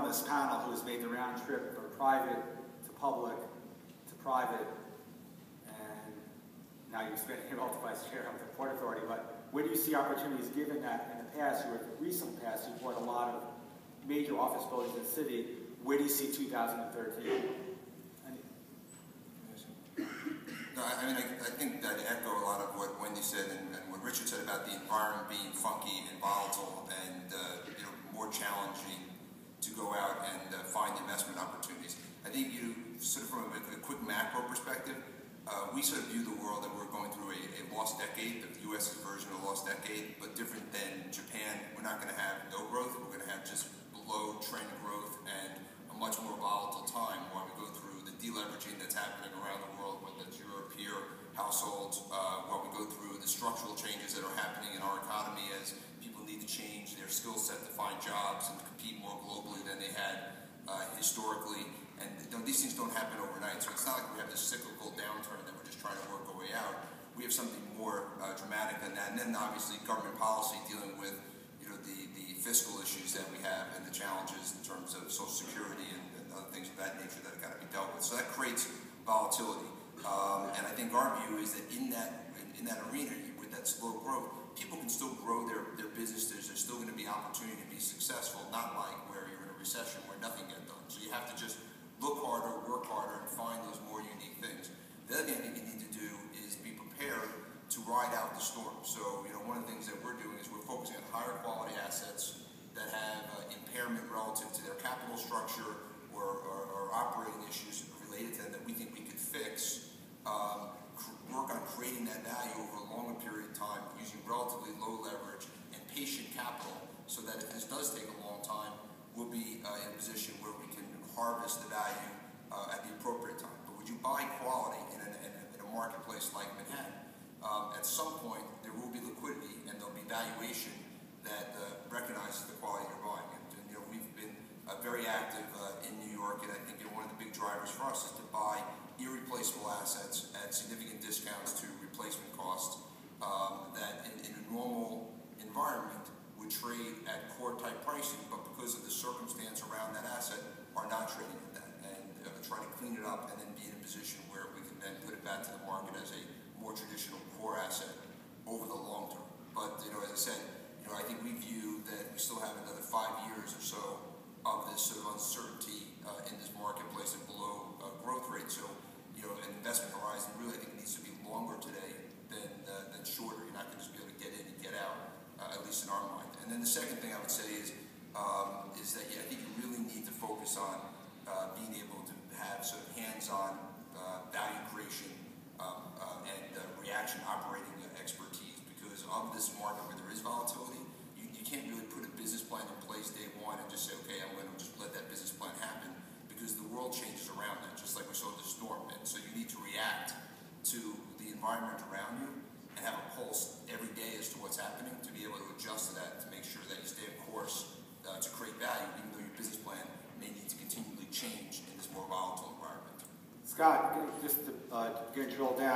on this panel who's made the round trip from private to public to private, and now you've spent your role vice chair of the Port Authority, but where do you see opportunities given that in the past, or the recent past, you've bought a lot of major office buildings in the city? Where do you see 2013? No, I mean, I think I'd echo a lot of what Wendy said and what Richard said about the environment being funky and volatile and more challenging to go out and find investment opportunities. I think sort of from a quick macro perspective, we sort of view the world that we're going through a lost decade, the U.S.'s version of a lost decade, but different than Japan. We're not going to have no growth. We're going to have just below trend growth and a much more volatile time while we go through the deleveraging that's happening around the world, whether it's European households, while we go through the structural changes that are happening in our economy as people need to change their skill set to find jobs and compete more globally than they had historically. And these things don't happen overnight, so it's not like we have this cyclical downturn that we're just trying to work our way out. We have something more dramatic than that. And then obviously government policy dealing with the fiscal issues that we have and the challenges in terms of Social Security and other things of that nature that have got to be dealt with. So that creates volatility. And I think our view is that in that arena with that slow growth, people can still grow their businesses. There's still going to be opportunity to be successful, not like where you're in a recession where nothing gets done. So you have to just look harder, work harder, and find those more unique things. The other thing I think you need to do is be prepared to ride out the storm. So one of the things that we're doing is we're focusing on higher quality assets that have impairment relative to their capital structure or operating issues related to them that we think we could fix. Work on creating that value over a longer period of time using relatively low leverage and patient capital so that if this does take a long time, we'll be in a position where we can harvest the value at the appropriate time. But would you buy quality in a marketplace like Manhattan? At some point, there will be liquidity and there'll be valuation that recognizes the quality you're buying. And we've been very active in New York, and I think one of the big drivers for us is to buy irreplaceable assets at significant discounts to replacement costs that in a normal environment would trade at core type pricing, but because of the circumstance around that asset are not trading at that, and try to clean it up and then be in a position where we can then put it back to the market as a more traditional core asset over the long term. But as I said, I think we view that we still have another 5 years or so of this sort of uncertainty in this marketplace and below growth rate. So an investment horizon really I think needs to be longer today than shorter. You're not going to just be able to get in and get out, at least in our mind. And then the second thing I would say is that I think you really need to focus on being able to have sort of hands-on value creation and reaction operating expertise, because of this market where there is volatility, you can't really put a business plan in place day one and just say, okay, I'm going to just let that business plan happen, because the world changes around that, just like we saw the storm. And so you need to react to the environment around you and have a pulse every day as to what's happening to be able to adjust to that, to make sure that you stay on course to create value, even though your business plan may need to continually change in this more volatile environment. Scott, just to drill down,